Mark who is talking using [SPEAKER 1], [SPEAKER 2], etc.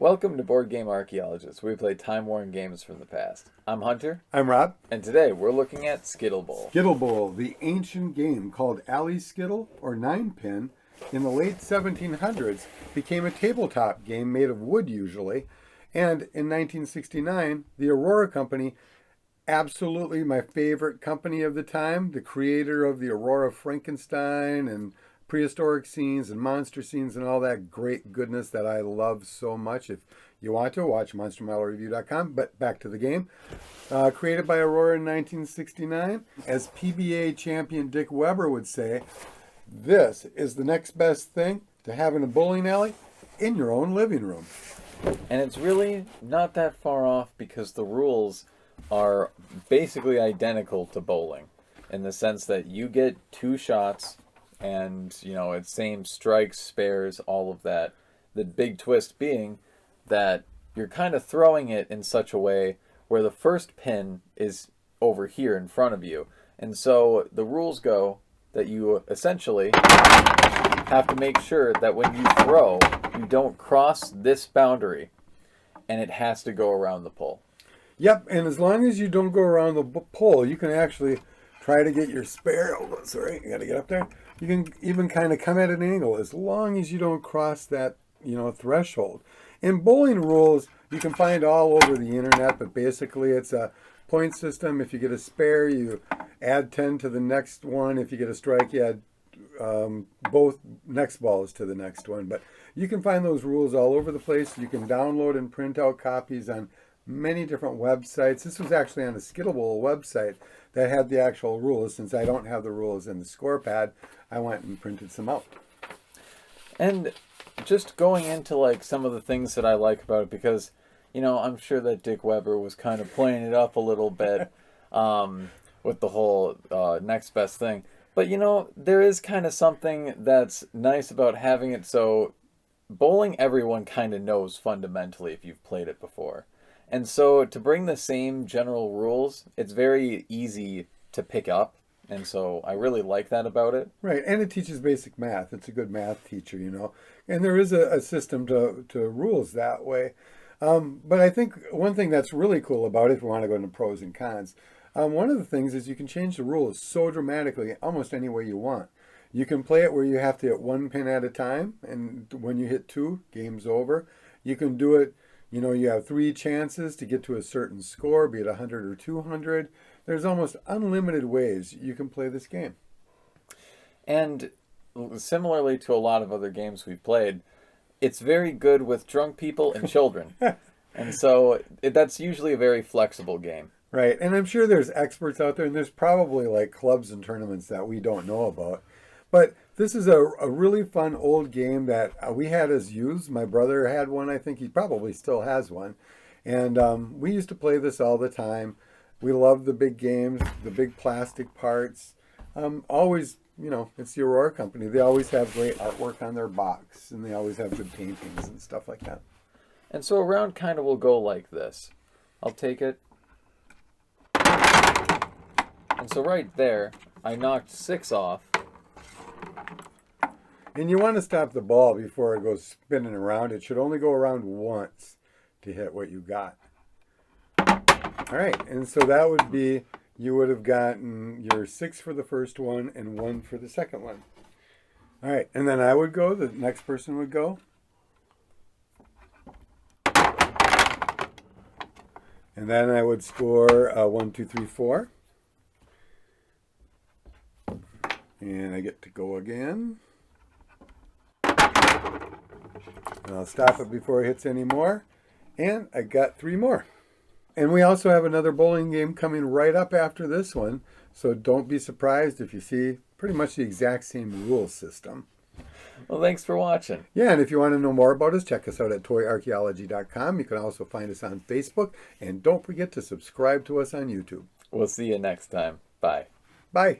[SPEAKER 1] Welcome to Board Game Archaeologists, where we play time-worn games from the past. I'm Hunter.
[SPEAKER 2] I'm Rob.
[SPEAKER 1] And today we're looking at Skittle-Bowl.
[SPEAKER 2] Skittle-Bowl, the ancient game called alley skittle or nine-pin, in the late 1700s became a tabletop game made of wood usually. And in 1969, the Aurora company, absolutely my favorite company of the time, the creator of the Aurora Frankenstein and prehistoric scenes and monster scenes and all that great goodness that I love so much. If you want to, watch monstermodelreview.com. But back to the game. Created by Aurora in 1969. As PBA champion Dick Weber would say, this is the next best thing to having a bowling alley in your own living room.
[SPEAKER 1] And it's really not that far off because the rules are basically identical to bowling in the sense that you get 2 shots and, it's same strikes, spares, all of that. The big twist being that you're kind of throwing it in such a way where the first pin is over here in front of you. And so the rules go that you essentially have to make sure that when you throw, you don't cross this boundary, and it has to go around the pole.
[SPEAKER 2] Yep, and as long as you don't go around the pole, you can actually try to get your spare. Oh, sorry, you got to get up there. You can even kind of come at an angle as long as you don't cross that, threshold. In bowling rules, you can find all over the internet, but basically it's a point system. If you get a spare, you add 10 to the next one. If you get a strike, you add both next balls to the next one. But you can find those rules all over the place. You can download and print out copies on many different websites. This was actually on the Skittle-Bowl website that had the actual rules. Since I don't have the rules in the score pad, I went and printed some out.
[SPEAKER 1] And just going into some of the things that I like about it, because I'm sure that Dick Weber was kind of playing it up a little bit with the whole next best thing. But there is kind of something that's nice about having it so bowling everyone kind of knows fundamentally if you've played it before. And so to bring the same general rules, it's very easy to pick up. And so I really like that about it.
[SPEAKER 2] Right, and it teaches basic math. It's a good math teacher, And there is a system to rules that way. But I think one thing that's really cool about it, if we want to go into pros and cons, one of the things is you can change the rules so dramatically almost any way you want. You can play it where you have to hit 1 pin at a time, and when you hit 2, game's over. You can do it, you have 3 chances to get to a certain score, be it 100 or 200. There's almost unlimited ways you can play this game.
[SPEAKER 1] And similarly to a lot of other games we've played, it's very good with drunk people and children. And so that's usually a very flexible game.
[SPEAKER 2] Right, and I'm sure there's experts out there, and there's probably clubs and tournaments that we don't know about. But this is a really fun old game that we had as youths. My brother had one. I think he probably still has one. And we used to play this all the time. We love the big games, the big plastic parts. Always, it's the Aurora company. They always have great artwork on their box, and they always have good paintings and stuff like that.
[SPEAKER 1] And so a round kind of will go like this. I'll take it. And so right there, I knocked 6 off.
[SPEAKER 2] And you want to stop the ball before it goes spinning around. It should only go around once to hit what you got. All right, and so that would be, you would have gotten your 6 for the first one and 1 for the second one. All right, and then I would go, the next person would go. And then I would score 1, 2, 3, 4. And I get to go again. And I'll stop it before it hits any more. And I got 3 more. And we also have another bowling game coming right up after this one. So don't be surprised if you see pretty much the exact same rule system.
[SPEAKER 1] Well, thanks for watching.
[SPEAKER 2] Yeah, and if you want to know more about us, check us out at toyarchaeology.com. You can also find us on Facebook. And don't forget to subscribe to us on YouTube.
[SPEAKER 1] We'll see you next time. Bye.
[SPEAKER 2] Bye.